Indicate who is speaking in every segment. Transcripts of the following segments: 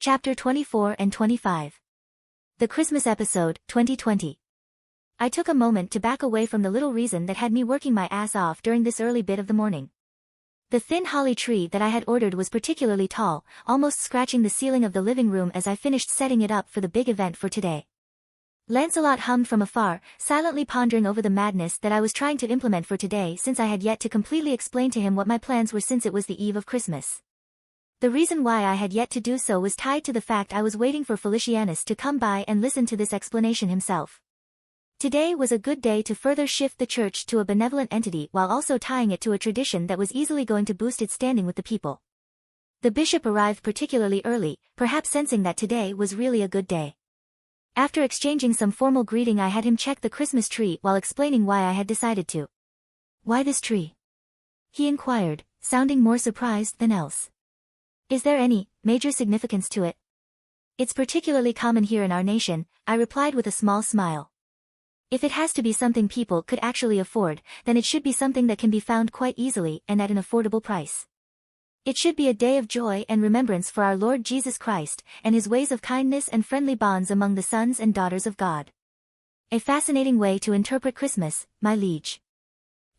Speaker 1: Chapter 24 and 25. The Christmas Episode, 2020. I took a moment to back away from the little reason that had me working my ass off during this early bit of the morning. The thin holly tree that I had ordered was particularly tall, almost scratching the ceiling of the living room as I finished setting it up for the big event for today. Lancelot hummed from afar, silently pondering over the madness that I was trying to implement for today since I had yet to completely explain to him what my plans were since it was the eve of Christmas. The reason why I had yet to do so was tied to the fact I was waiting for Felicianus to come by and listen to this explanation himself. Today was a good day to further shift the church to a benevolent entity while also tying it to a tradition that was easily going to boost its standing with the people. The bishop arrived particularly early, perhaps sensing that today was really a good day. After exchanging some formal greeting, I had him check the Christmas tree while explaining why I had decided to. "Why this tree?" he inquired, sounding more surprised than else. "Is there any major significance to it?" "It's particularly common here in our nation," I replied with a small smile. "If it has to be something people could actually afford, then it should be something that can be found quite easily and at an affordable price. It should be a day of joy and remembrance for our Lord Jesus Christ and his ways of kindness and friendly bonds among the sons and daughters of God. A fascinating way to interpret Christmas, my liege."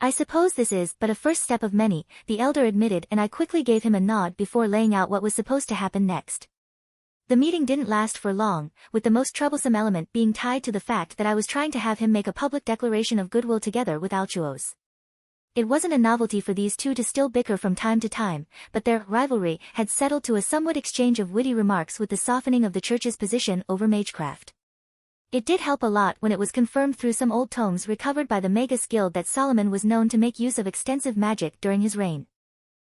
Speaker 1: "I suppose this is but a first step of many," the elder admitted, and I quickly gave him a nod before laying out what was supposed to happen next. The meeting didn't last for long, with the most troublesome element being tied to the fact that I was trying to have him make a public declaration of goodwill together with Altuos. It wasn't a novelty for these two to still bicker from time to time, but their rivalry had settled to a somewhat exchange of witty remarks with the softening of the church's position over magecraft. It did help a lot when it was confirmed through some old tomes recovered by the Magus Guild that Solomon was known to make use of extensive magic during his reign.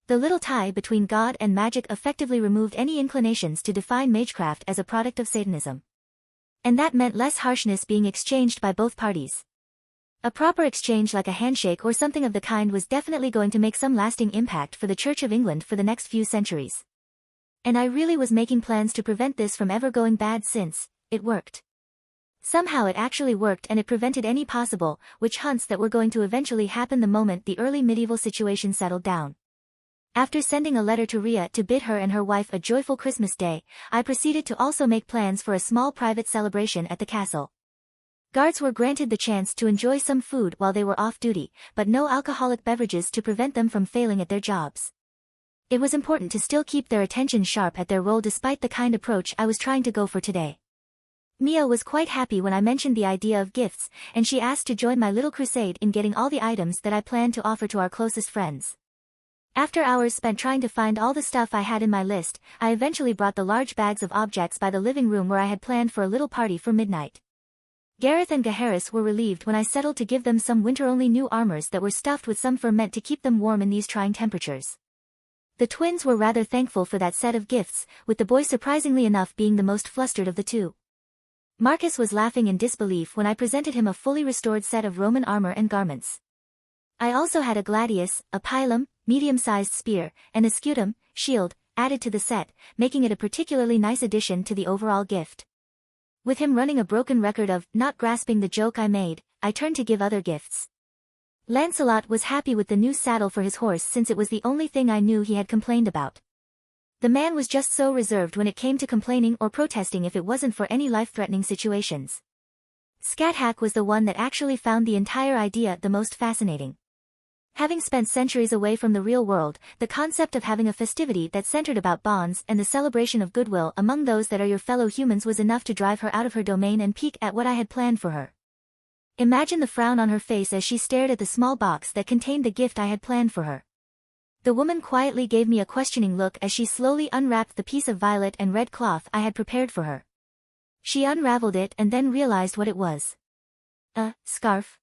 Speaker 1: The little tie between God and magic effectively removed any inclinations to define magecraft as a product of Satanism. And that meant less harshness being exchanged by both parties. A proper exchange like a handshake or something of the kind was definitely going to make some lasting impact for the Church of England for the next few centuries. And I really was making plans to prevent this from ever going bad since it worked. Somehow it actually worked, and it prevented any possible witch hunts that were going to eventually happen the moment the early medieval situation settled down. After sending a letter to Rhea to bid her and her wife a joyful Christmas day, I proceeded to also make plans for a small private celebration at the castle. Guards were granted the chance to enjoy some food while they were off duty, but no alcoholic beverages to prevent them from failing at their jobs. It was important to still keep their attention sharp at their role despite the kind approach I was trying to go for today. Mia was quite happy when I mentioned the idea of gifts, and she asked to join my little crusade in getting all the items that I planned to offer to our closest friends. After hours spent trying to find all the stuff I had in my list, I eventually brought the large bags of objects by the living room where I had planned for a little party for midnight. Gareth and Gaheris were relieved when I settled to give them some winter-only new armors that were stuffed with some fur meant to keep them warm in these trying temperatures. The twins were rather thankful for that set of gifts, with the boy surprisingly enough being the most flustered of the two. Marcus was laughing in disbelief when I presented him a fully restored set of Roman armor and garments. I also had a gladius, a pilum, medium-sized spear, and a scutum, shield, added to the set, making it a particularly nice addition to the overall gift. With him running a broken record of not grasping the joke I made, I turned to give other gifts. Lancelot was happy with the new saddle for his horse since it was the only thing I knew he had complained about. The man was just so reserved when it came to complaining or protesting if it wasn't for any life-threatening situations. Scathack was the one that actually found the entire idea the most fascinating. Having spent centuries away from the real world, the concept of having a festivity that centered about bonds and the celebration of goodwill among those that are your fellow humans was enough to drive her out of her domain and peek at what I had planned for her. Imagine the frown on her face as she stared at the small box that contained the gift I had planned for her. The woman quietly gave me a questioning look as she slowly unwrapped the piece of violet and red cloth I had prepared for her. She unraveled it and then realized what it was. "A scarf?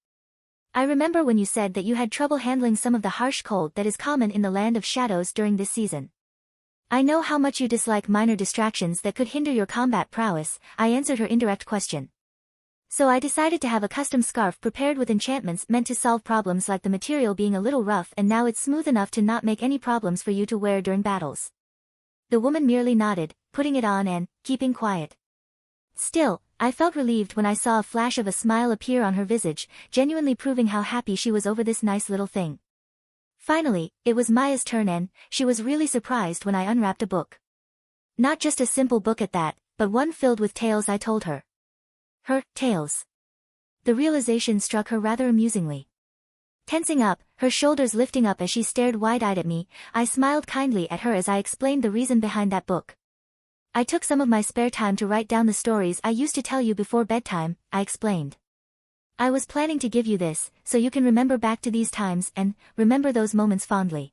Speaker 1: I remember when you said that you had trouble handling some of the harsh cold that is common in the land of shadows during this season. I know how much you dislike minor distractions that could hinder your combat prowess," I answered her indirect question. "So I decided to have a custom scarf prepared with enchantments meant to solve problems like the material being a little rough, and now it's smooth enough to not make any problems for you to wear during battles." The woman merely nodded, putting it on and keeping quiet. Still, I felt relieved when I saw a flash of a smile appear on her visage, genuinely proving how happy she was over this nice little thing. Finally, it was Maya's turn, and she was really surprised when I unwrapped a book. Not just a simple book at that, but one filled with tales, I told her. Her tales. The realization struck her rather amusingly. Tensing up, her shoulders lifting up as she stared wide-eyed at me, I smiled kindly at her as I explained the reason behind that book. I took some of my spare time to write down the stories I used to tell you before bedtime, I explained. I was planning to give you this, so you can remember back to these times and remember those moments fondly.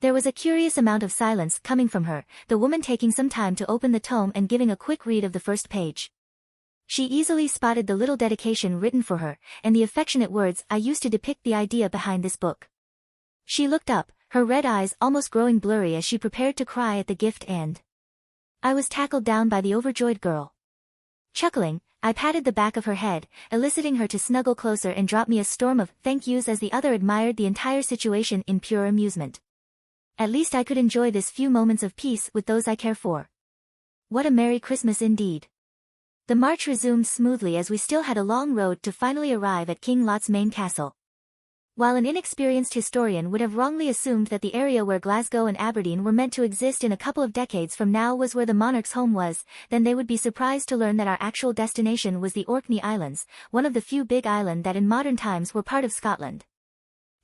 Speaker 1: There was a curious amount of silence coming from her, the woman taking some time to open the tome and giving a quick read of the first page. She easily spotted the little dedication written for her, and the affectionate words I used to depict the idea behind this book. She looked up, her red eyes almost growing blurry as she prepared to cry at the gift, and I was tackled down by the overjoyed girl. Chuckling, I patted the back of her head, eliciting her to snuggle closer and drop me a storm of thank yous as the other admired the entire situation in pure amusement. At least I could enjoy this few moments of peace with those I care for. What a Merry Christmas indeed. The march resumed smoothly as we still had a long road to finally arrive at King Lot's main castle. While an inexperienced historian would have wrongly assumed that the area where Glasgow and Aberdeen were meant to exist in a couple of decades from now was where the monarch's home was, then they would be surprised to learn that our actual destination was the Orkney Islands, one of the few big islands that in modern times were part of Scotland.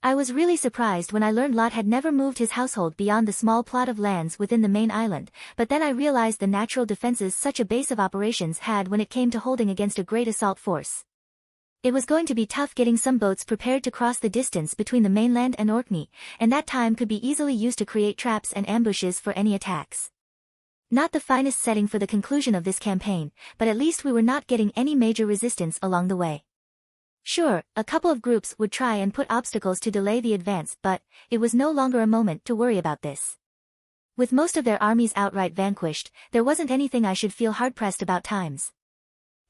Speaker 1: I was really surprised when I learned Lot had never moved his household beyond the small plot of lands within the main island, but then I realized the natural defenses such a base of operations had when it came to holding against a great assault force. It was going to be tough getting some boats prepared to cross the distance between the mainland and Orkney, and that time could be easily used to create traps and ambushes for any attacks. Not the finest setting for the conclusion of this campaign, but at least we were not getting any major resistance along the way. Sure, a couple of groups would try and put obstacles to delay the advance, but it was no longer a moment to worry about this. With most of their armies outright vanquished, there wasn't anything I should feel hard-pressed about times.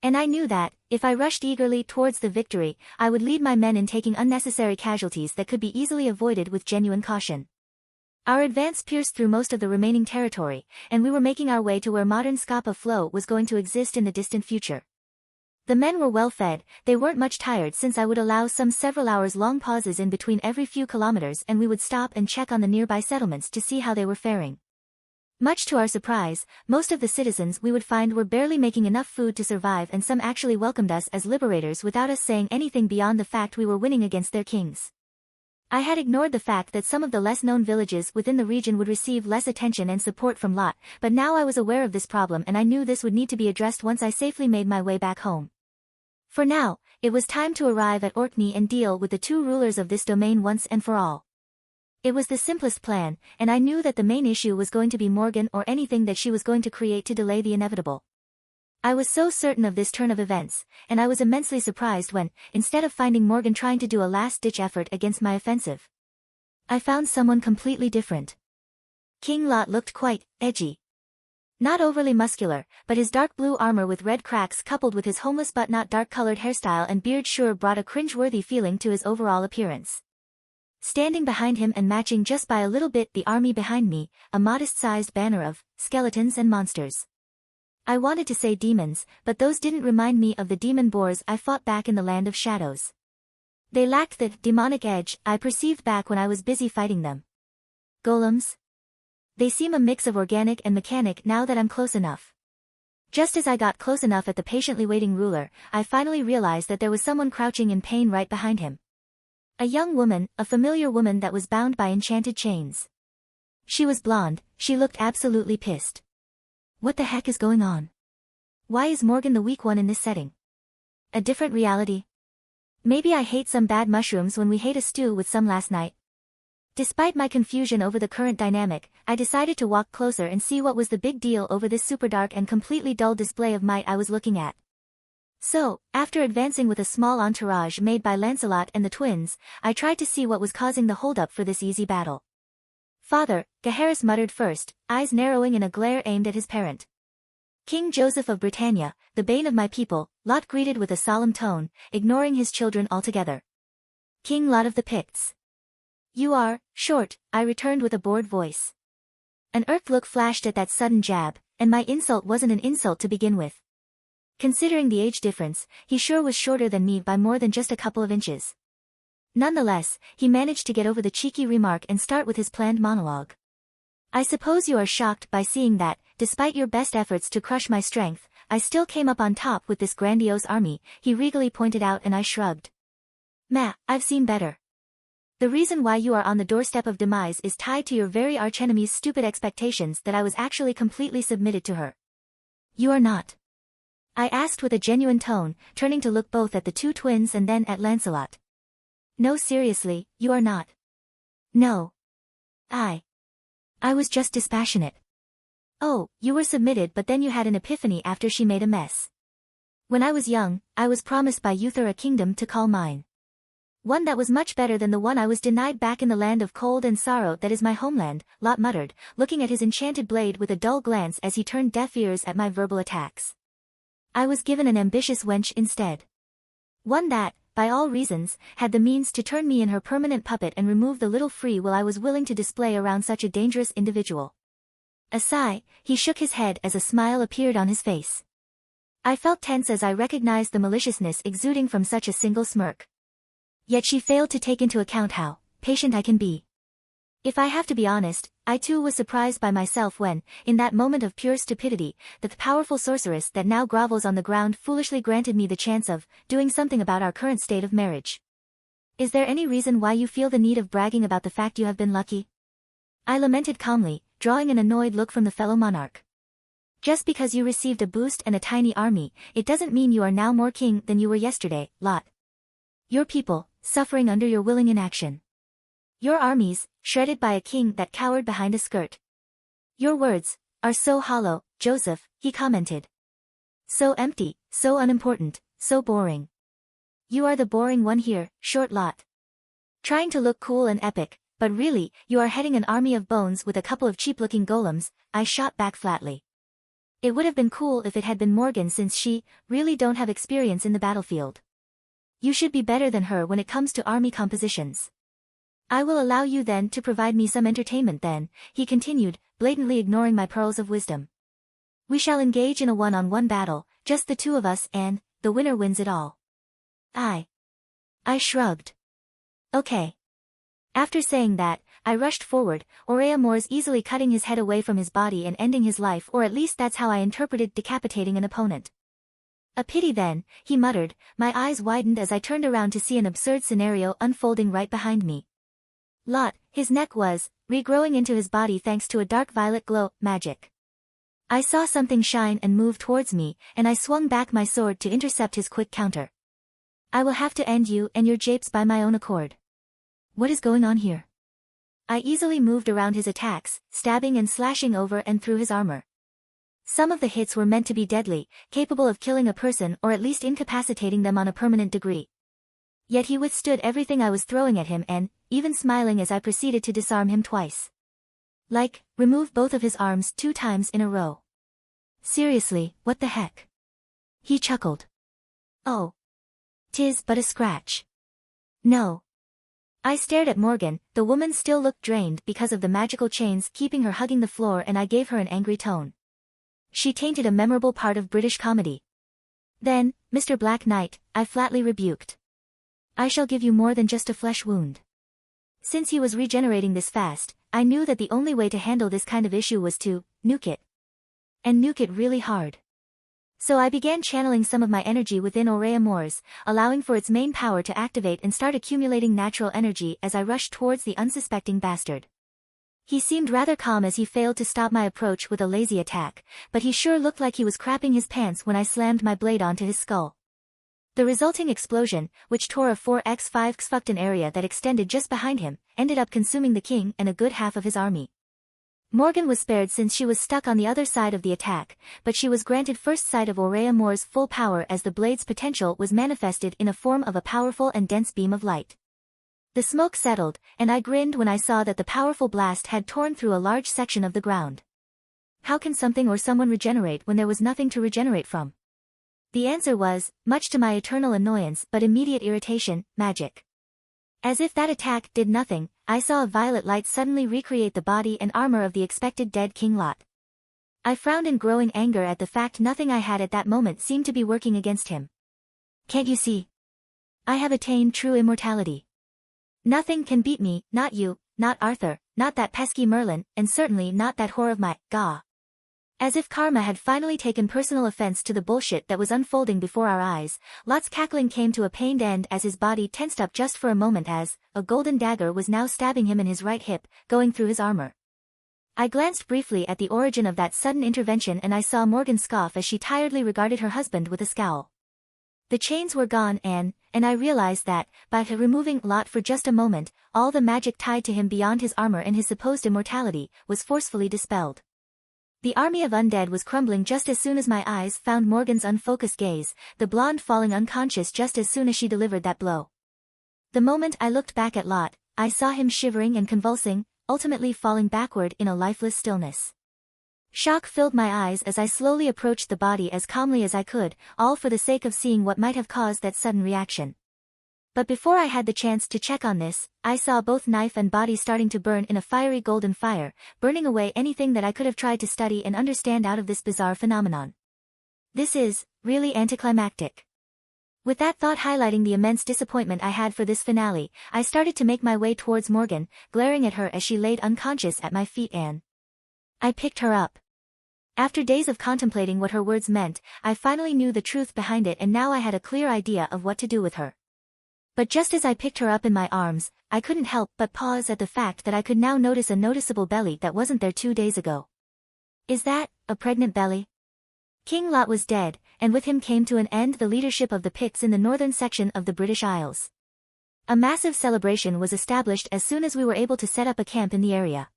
Speaker 1: And I knew that, if I rushed eagerly towards the victory, I would lead my men in taking unnecessary casualties that could be easily avoided with genuine caution. Our advance pierced through most of the remaining territory, and we were making our way to where modern Scapa Flow was going to exist in the distant future. The men were well fed, they weren't much tired since I would allow some several hours long pauses in between every few kilometers and we would stop and check on the nearby settlements to see how they were faring. Much to our surprise, most of the citizens we would find were barely making enough food to survive, and some actually welcomed us as liberators without us saying anything beyond the fact we were winning against their kings. I had ignored the fact that some of the less-known villages within the region would receive less attention and support from Lot, but now I was aware of this problem and I knew this would need to be addressed once I safely made my way back home. For now, it was time to arrive at Orkney and deal with the two rulers of this domain once and for all. It was the simplest plan, and I knew that the main issue was going to be Morgan or anything that she was going to create to delay the inevitable. I was so certain of this turn of events, and I was immensely surprised when, instead of finding Morgan trying to do a last-ditch effort against my offensive, I found someone completely different. King Lot looked quite edgy. Not overly muscular, but his dark blue armor with red cracks coupled with his homeless but not dark-colored hairstyle and beard sure brought a cringe-worthy feeling to his overall appearance. Standing behind him and matching just by a little bit the army behind me, a modest-sized banner of skeletons and monsters. I wanted to say demons, but those didn't remind me of the demon boars I fought back in the Land of Shadows. They lacked the demonic edge I perceived back when I was busy fighting them. Golems? They seem a mix of organic and mechanic now that I'm close enough. Just as I got close enough at the patiently waiting ruler, I finally realized that there was someone crouching in pain right behind him. A young woman, a familiar woman that was bound by enchanted chains. She was blonde, she looked absolutely pissed. What the heck is going on? Why is Morgan the weak one in this setting? A different reality? Maybe I hate some bad mushrooms when we hate a stew with some last night. Despite my confusion over the current dynamic, I decided to walk closer and see what was the big deal over this super dark and completely dull display of might I was looking at. So, after advancing with a small entourage made by Lancelot and the twins, I tried to see what was causing the holdup for this easy battle. Father, Gaheris muttered first, eyes narrowing in a glare aimed at his parent. King Joseph of Britannia, the bane of my people, Lot greeted with a solemn tone, ignoring his children altogether. King Lot of the Picts. You are short, I returned with a bored voice. An irked look flashed at that sudden jab, and my insult wasn't an insult to begin with. Considering the age difference, he sure was shorter than me by more than just a couple of inches. Nonetheless, he managed to get over the cheeky remark and start with his planned monologue. I suppose you are shocked by seeing that, despite your best efforts to crush my strength, I still came up on top with this grandiose army, he regally pointed out, and I shrugged. I've seen better. The reason why you are on the doorstep of demise is tied to your very archenemy's stupid expectations that I was actually completely submitted to her. You are not. I asked with a genuine tone, turning to look both at the two twins and then at Lancelot. No, seriously, you are not. No. I was just dispassionate. Oh, you were submitted, but then you had an epiphany after she made a mess. When I was young, I was promised by Uther a kingdom to call mine. One that was much better than the one I was denied back in the land of cold and sorrow that is my homeland, Lot muttered, looking at his enchanted blade with a dull glance as he turned deaf ears at my verbal attacks. I was given an ambitious wench instead. One that, by all reasons, had the means to turn me in her permanent puppet and remove the little free will I was willing to display around such a dangerous individual. A sigh, he shook his head as a smile appeared on his face. I felt tense as I recognized the maliciousness exuding from such a single smirk. Yet she failed to take into account how patient I can be. If I have to be honest, I too was surprised by myself when, in that moment of pure stupidity, the powerful sorceress that now grovels on the ground foolishly granted me the chance of doing something about our current state of marriage. Is there any reason why you feel the need of bragging about the fact you have been lucky? I lamented calmly, drawing an annoyed look from the fellow monarch. Just because you received a boost and a tiny army, it doesn't mean you are now more king than you were yesterday, Lot. Your people, suffering under your willing inaction. Your armies, shredded by a king that cowered behind a skirt. Your words are so hollow, Joseph, he commented. So empty, so unimportant, so boring. You are the boring one here, short Lot. Trying to look cool and epic, but really, you are heading an army of bones with a couple of cheap-looking golems, I shot back flatly. It would have been cool if it had been Morgan, since she really don't have experience in the battlefield. You should be better than her when it comes to army compositions. I will allow you then to provide me some entertainment then, he continued, blatantly ignoring my pearls of wisdom. We shall engage in a one-on-one battle, just the two of us, and the winner wins it all. I shrugged. Okay. After saying that, I rushed forward, Aurea Moors easily cutting his head away from his body and ending his life, or at least that's how I interpreted decapitating an opponent. A pity then, he muttered, my eyes widened as I turned around to see an absurd scenario unfolding right behind me. Lot, his neck was regrowing into his body thanks to a dark violet glow, magic. I saw something shine and move towards me, and I swung back my sword to intercept his quick counter. I will have to end you and your japes by my own accord. What is going on here? I easily moved around his attacks, stabbing and slashing over and through his armor. Some of the hits were meant to be deadly, capable of killing a person or at least incapacitating them on a permanent degree. Yet he withstood everything I was throwing at him and, even smiling as I proceeded to disarm him twice. Like, remove both of his arms 2 times in a row. Seriously, what the heck? He chuckled. Oh. 'Tis but a scratch. No. I stared at Morgan, the woman still looked drained because of the magical chains keeping her hugging the floor, and I gave her an angry tone. She tainted a memorable part of British comedy. Then, Mr. Black Knight, I flatly rebuked. I shall give you more than just a flesh wound. Since he was regenerating this fast, I knew that the only way to handle this kind of issue was to nuke it. And nuke it really hard. So I began channeling some of my energy within Aurea Moors, allowing for its main power to activate and start accumulating natural energy as I rushed towards the unsuspecting bastard. He seemed rather calm as he failed to stop my approach with a lazy attack, but he sure looked like he was crapping his pants when I slammed my blade onto his skull. The resulting explosion, which tore a 4x5 xfuckton area that extended just behind him, ended up consuming the king and a good half of his army. Morgan was spared since she was stuck on the other side of the attack, but she was granted first sight of Aurea Moor's full power as the blade's potential was manifested in a form of a powerful and dense beam of light. The smoke settled, and I grinned when I saw that the powerful blast had torn through a large section of the ground. How can something or someone regenerate when there was nothing to regenerate from? The answer was, much to my eternal annoyance but immediate irritation, magic. As if that attack did nothing, I saw a violet light suddenly recreate the body and armor of the expected dead King Lot. I frowned in growing anger at the fact nothing I had at that moment seemed to be working against him. Can't you see? I have attained true immortality. Nothing can beat me, not you, not Arthur, not that pesky Merlin, and certainly not that whore of my, Gah. As if karma had finally taken personal offense to the bullshit that was unfolding before our eyes, Lot's cackling came to a pained end as his body tensed up just for a moment as a golden dagger was now stabbing him in his right hip, going through his armor. I glanced briefly at the origin of that sudden intervention and I saw Morgan scoff as she tiredly regarded her husband with a scowl. The chains were gone and I realized that, by removing Lot for just a moment, all the magic tied to him beyond his armor and his supposed immortality was forcefully dispelled. The army of undead was crumbling just as soon as my eyes found Morgan's unfocused gaze, the blonde falling unconscious just as soon as she delivered that blow. The moment I looked back at Lot, I saw him shivering and convulsing, ultimately falling backward in a lifeless stillness. Shock filled my eyes as I slowly approached the body as calmly as I could, all for the sake of seeing what might have caused that sudden reaction. But before I had the chance to check on this, I saw both knife and body starting to burn in a fiery golden fire, burning away anything that I could have tried to study and understand out of this bizarre phenomenon. This is really anticlimactic. With that thought highlighting the immense disappointment I had for this finale, I started to make my way towards Morgan, glaring at her as she laid unconscious at my feet and I picked her up. After days of contemplating what her words meant, I finally knew the truth behind it and now I had a clear idea of what to do with her. But just as I picked her up in my arms, I couldn't help but pause at the fact that I could now notice a noticeable belly that wasn't there 2 days ago. Is that a pregnant belly? King Lot was dead, and with him came to an end the leadership of the Picts in the northern section of the British Isles. A massive celebration was established as soon as we were able to set up a camp in the area.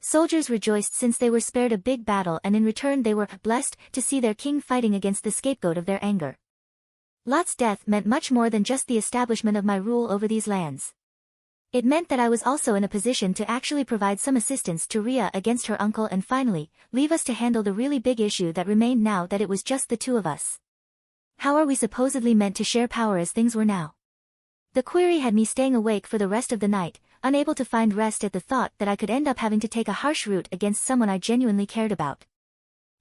Speaker 1: Soldiers rejoiced since they were spared a big battle and in return they were blessed to see their king fighting against the scapegoat of their anger. Lot's death meant much more than just the establishment of my rule over these lands. It meant that I was also in a position to actually provide some assistance to Rhea against her uncle and finally, leave us to handle the really big issue that remained now that it was just the two of us. How are we supposedly meant to share power as things were now? The query had me staying awake for the rest of the night, unable to find rest at the thought that I could end up having to take a harsh route against someone I genuinely cared about.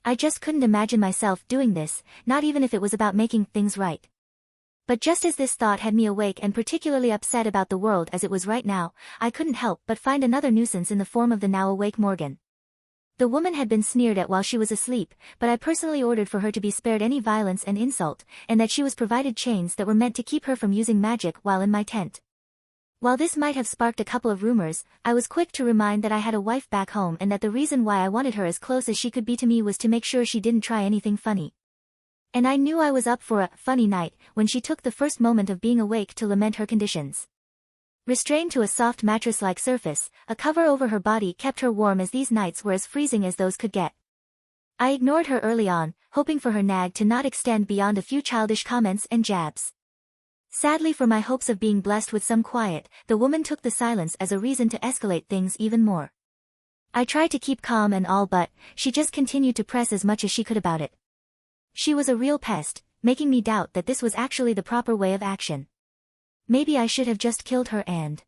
Speaker 1: I just couldn't imagine myself doing this, not even if it was about making things right. But just as this thought had me awake and particularly upset about the world as it was right now, I couldn't help but find another nuisance in the form of the now awake Morgan. The woman had been sneered at while she was asleep, but I personally ordered for her to be spared any violence and insult, and that she was provided chains that were meant to keep her from using magic while in my tent. While this might have sparked a couple of rumors, I was quick to remind that I had a wife back home and that the reason why I wanted her as close as she could be to me was to make sure she didn't try anything funny. And I knew I was up for a funny night when she took the first moment of being awake to lament her conditions. Restrained to a soft mattress-like surface, a cover over her body kept her warm as these nights were as freezing as those could get. I ignored her early on, hoping for her nag to not extend beyond a few childish comments and jabs. Sadly for my hopes of being blessed with some quiet, the woman took the silence as a reason to escalate things even more. I tried to keep calm and all but, she just continued to press as much as she could about it. She was a real pest, making me doubt that this was actually the proper way of action. Maybe I should have just killed her and...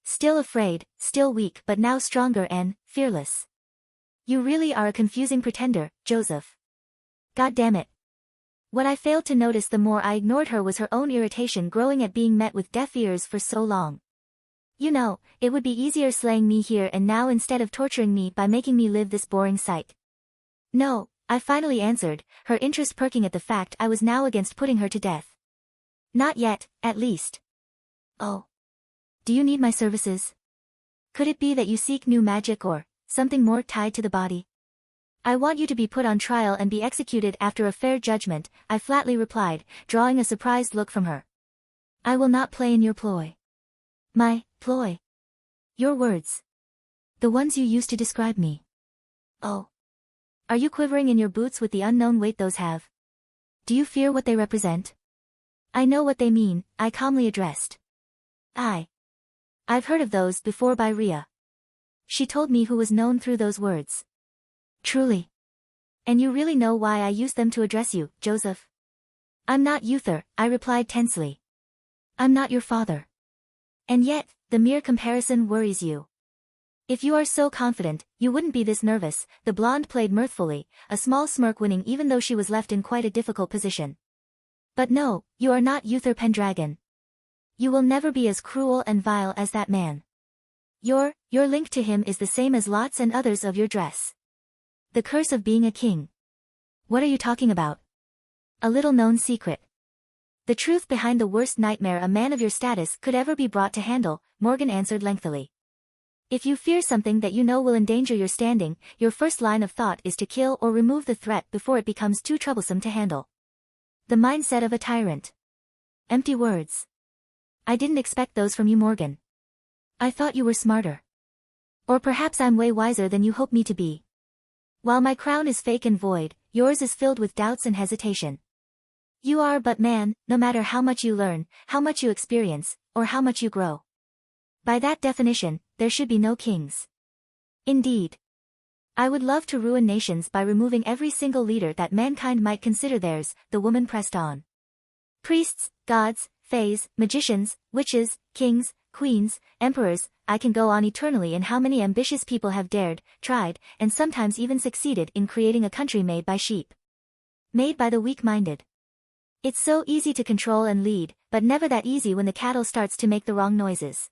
Speaker 1: Still afraid, still weak but now stronger and fearless. You really are a confusing pretender, Joseph. God damn it. What I failed to notice the more I ignored her was her own irritation growing at being met with deaf ears for so long. You know, it would be easier slaying me here and now instead of torturing me by making me live this boring sight. No, I finally answered, her interest perking at the fact I was now against putting her to death. Not yet, at least. Oh. Do you need my services? Could it be that you seek new magic or something more tied to the body? I want you to be put on trial and be executed after a fair judgment, I flatly replied, drawing a surprised look from her. I will not play in your ploy. My ploy? Your words. The ones you used to describe me. Oh. Are you quivering in your boots with the unknown weight those have? Do you fear what they represent? I know what they mean, I calmly addressed. I've heard of those before by Rhea. She told me who was known through those words. Truly. And you really know why I used them to address you, Joseph? I'm not Uther, I replied tensely. I'm not your father. And yet, the mere comparison worries you. If you are so confident, you wouldn't be this nervous, the blonde played mirthfully, a small smirk winning even though she was left in quite a difficult position. But no, you are not Uther Pendragon. You will never be as cruel and vile as that man. Your link to him is the same as Lot's and others of your dress. The curse of being a king. What are you talking about? A little known secret. The truth behind the worst nightmare a man of your status could ever be brought to handle, Morgan answered lengthily. If you fear something that you know will endanger your standing, your first line of thought is to kill or remove the threat before it becomes too troublesome to handle. The mindset of a tyrant. Empty words. I didn't expect those from you, Morgan. I thought you were smarter. Or perhaps I'm way wiser than you hope me to be. While my crown is fake and void, yours is filled with doubts and hesitation. You are but man, no matter how much you learn, how much you experience, or how much you grow. By that definition, there should be no kings. Indeed. I would love to ruin nations by removing every single leader that mankind might consider theirs, the woman pressed on. Priests, gods, fays, magicians, witches, kings, queens, emperors, I can go on eternally in how many ambitious people have dared, tried, and sometimes even succeeded in creating a country made by sheep. Made by the weak-minded. It's so easy to control and lead, but never that easy when the cattle starts to make the wrong noises.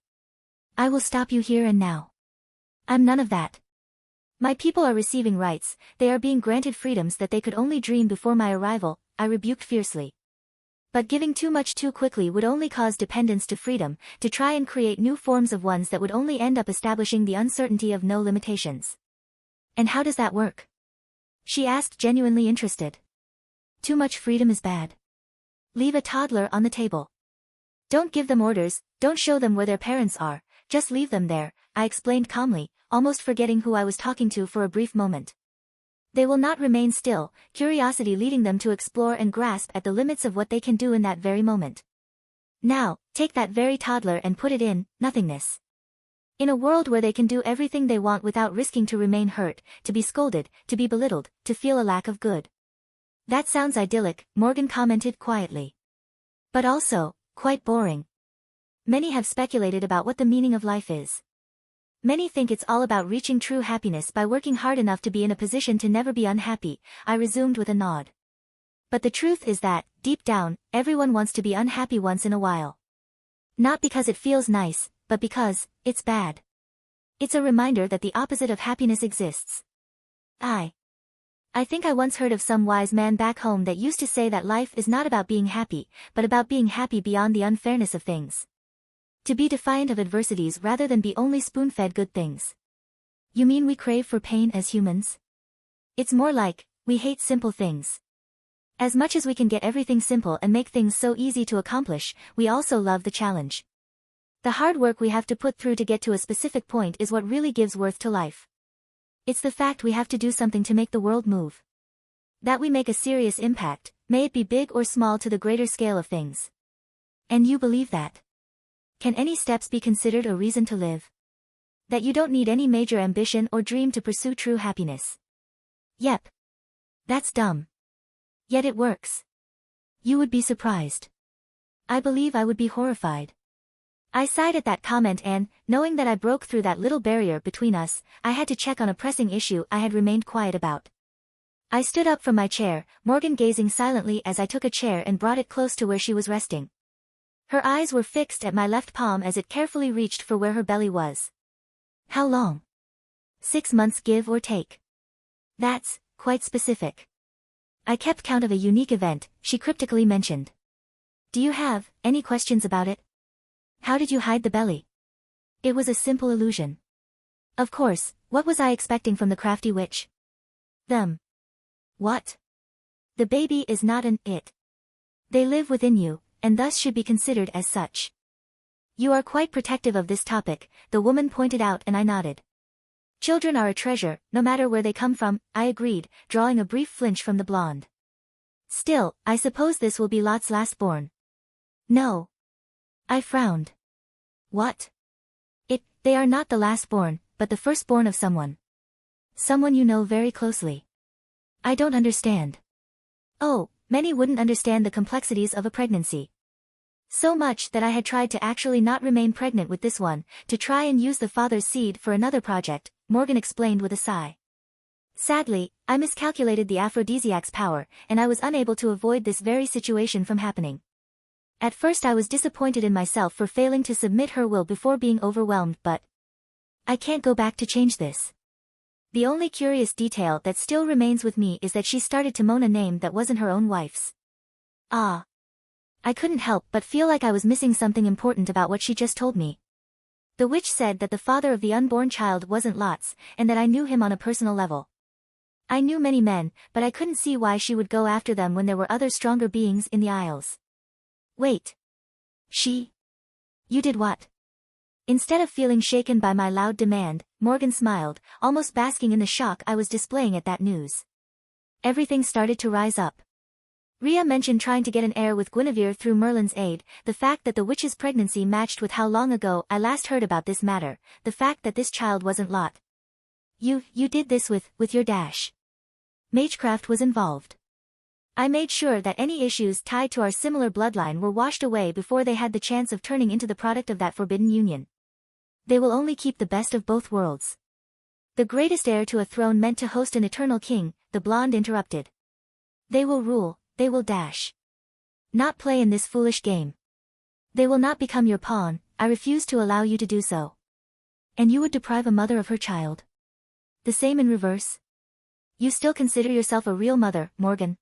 Speaker 1: I will stop you here and now. I'm none of that. My people are receiving rights, they are being granted freedoms that they could only dream before my arrival, I rebuked fiercely. But giving too much too quickly would only cause dependence to freedom, to try and create new forms of ones that would only end up establishing the uncertainty of no limitations. And how does that work? She asked, genuinely interested. Too much freedom is bad. Leave a toddler on the table. Don't give them orders, don't show them where their parents are, just leave them there, I explained calmly, almost forgetting who I was talking to for a brief moment. They will not remain still, curiosity leading them to explore and grasp at the limits of what they can do in that very moment. Now, take that very toddler and put it in nothingness. In a world where they can do everything they want without risking to remain hurt, to be scolded, to be belittled, to feel a lack of good. That sounds idyllic, Morgan commented quietly. But also, quite boring. Many have speculated about what the meaning of life is. Many think it's all about reaching true happiness by working hard enough to be in a position to never be unhappy, I resumed with a nod. But the truth is that, deep down, everyone wants to be unhappy once in a while. Not because it feels nice, but because it's bad. It's a reminder that the opposite of happiness exists. I think I once heard of some wise man back home that used to say that life is not about being happy, but about being happy beyond the unfairness of things. To be defiant of adversities rather than be only spoon-fed good things. You mean we crave for pain as humans? It's more like, we hate simple things. As much as we can get everything simple and make things so easy to accomplish, we also love the challenge. The hard work we have to put through to get to a specific point is what really gives worth to life. It's the fact we have to do something to make the world move. That we make a serious impact, may it be big or small to the greater scale of things. And you believe that? Can any steps be considered a reason to live? That you don't need any major ambition or dream to pursue true happiness. Yep. That's dumb. Yet it works. You would be surprised. I believe I would be horrified. I sighed at that comment and, knowing that I broke through that little barrier between us, I had to check on a pressing issue I had remained quiet about. I stood up from my chair, Morgan gazing silently as I took a chair and brought it close to where she was resting. Her eyes were fixed at my left palm as it carefully reached for where her belly was. How long? 6 months, give or take. That's quite specific. I kept count of a unique event, she cryptically mentioned. Do you have any questions about it? How did you hide the belly? It was a simple illusion. Of course, what was I expecting from the crafty witch? Them. What? The baby is not an it. They live within you, and thus should be considered as such. You are quite protective of this topic, the woman pointed out, and I nodded. Children are a treasure, no matter where they come from, I agreed, drawing a brief flinch from the blonde. Still, I suppose this will be Lot's last-born. No. I frowned. What? They are not the last-born, but the first-born of someone. Someone you know very closely. I don't understand. Oh, many wouldn't understand the complexities of a pregnancy. So much that I had tried to actually not remain pregnant with this one, to try and use the father's seed for another project, Morgan explained with a sigh. Sadly, I miscalculated the aphrodisiac's power, and I was unable to avoid this very situation from happening. At first I was disappointed in myself for failing to submit her will before being overwhelmed, but I can't go back to change this. The only curious detail that still remains with me is that she started to moan a name that wasn't her own wife's. Ah. I couldn't help but feel like I was missing something important about what she just told me. The witch said that the father of the unborn child wasn't Lot's, and that I knew him on a personal level. I knew many men, but I couldn't see why she would go after them when there were other stronger beings in the Isles. Wait. You did what? Instead of feeling shaken by my loud demand, Morgan smiled, almost basking in the shock I was displaying at that news. Everything started to rise up. Rhea mentioned trying to get an heir with Guinevere through Merlin's aid, the fact that the witch's pregnancy matched with how long ago I last heard about this matter, the fact that this child wasn't Lot. You did this with your dash. Magecraft was involved. I made sure that any issues tied to our similar bloodline were washed away before they had the chance of turning into the product of that forbidden union. They will only keep the best of both worlds. The greatest heir to a throne meant to host an eternal king, the blonde interrupted. They will rule, they will dash. Not play in this foolish game. They will not become your pawn, I refuse to allow you to do so. And you would deprive a mother of her child. The same in reverse? You still consider yourself a real mother, Morgan?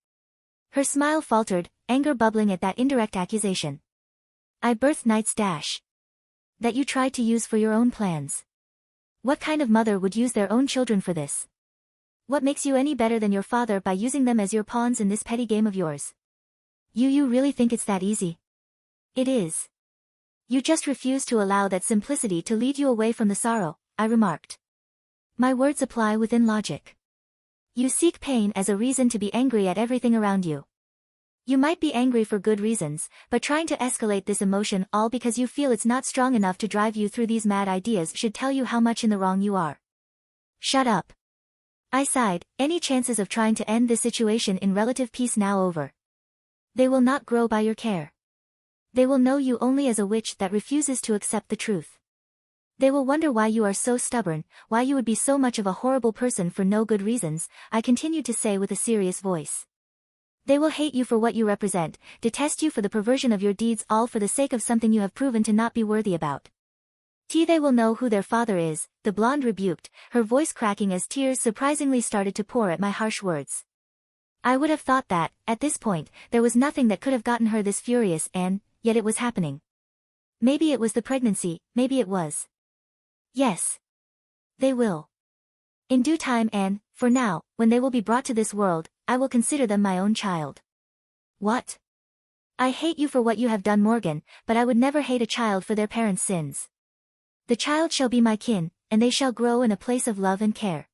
Speaker 1: Her smile faltered, anger bubbling at that indirect accusation. I birthed Knight's dash. That you tried to use for your own plans. What kind of mother would use their own children for this? What makes you any better than your father by using them as your pawns in this petty game of yours? You really think it's that easy? It is. You just refuse to allow that simplicity to lead you away from the sorrow, I remarked. My words apply within logic. You seek pain as a reason to be angry at everything around you. You might be angry for good reasons, but trying to escalate this emotion all because you feel it's not strong enough to drive you through these mad ideas should tell you how much in the wrong you are. Shut up. I sighed, any chances of trying to end this situation in relative peace now over. They will not grow by your care. They will know you only as a witch that refuses to accept the truth. They will wonder why you are so stubborn, why you would be so much of a horrible person for no good reasons, I continued to say with a serious voice. They will hate you for what you represent, detest you for the perversion of your deeds, all for the sake of something you have proven to not be worthy about. They will know who their father is, the blonde rebuked, her voice cracking as tears surprisingly started to pour at my harsh words. I would have thought that, at this point, there was nothing that could have gotten her this furious and, yet it was happening. Maybe it was the pregnancy, maybe it was. Yes. They will. In due time and, for now, when they will be brought to this world, I will consider them my own child. What? I hate you for what you have done, Morgan, but I would never hate a child for their parents' sins. The child shall be my kin, and they shall grow in a place of love and care.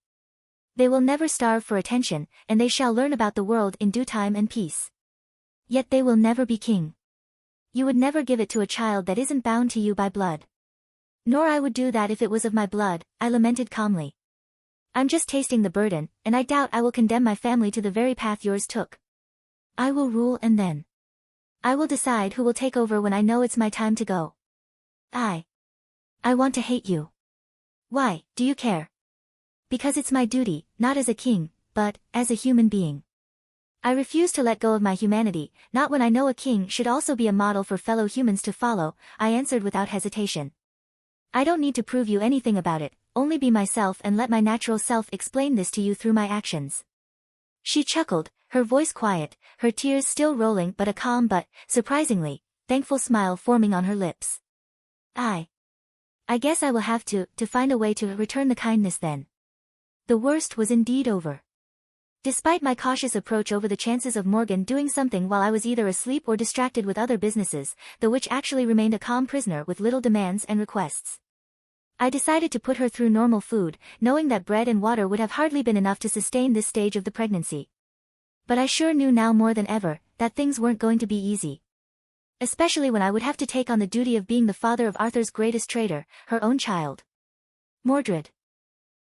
Speaker 1: They will never starve for attention, and they shall learn about the world in due time and peace. Yet they will never be king. You would never give it to a child that isn't bound to you by blood. Nor I would do that if it was of my blood, I lamented calmly. I'm just tasting the burden, and I doubt I will condemn my family to the very path yours took. I will rule and then. I will decide who will take over when I know it's my time to go. I want to hate you. Why, do you care? Because it's my duty, not as a king, but, as a human being. I refuse to let go of my humanity, not when I know a king should also be a model for fellow humans to follow, I answered without hesitation. I don't need to prove you anything about it, only be myself and let my natural self explain this to you through my actions. She chuckled, her voice quiet, her tears still rolling but a calm but, surprisingly, thankful smile forming on her lips. I guess I will have to find a way to return the kindness then. The worst was indeed over. Despite my cautious approach over the chances of Morgan doing something while I was either asleep or distracted with other businesses, the witch actually remained a calm prisoner with little demands and requests. I decided to put her through normal food, knowing that bread and water would have hardly been enough to sustain this stage of the pregnancy. But I sure knew now more than ever, that things weren't going to be easy. Especially when I would have to take on the duty of being the father of Arthur's greatest traitor, her own child. Mordred.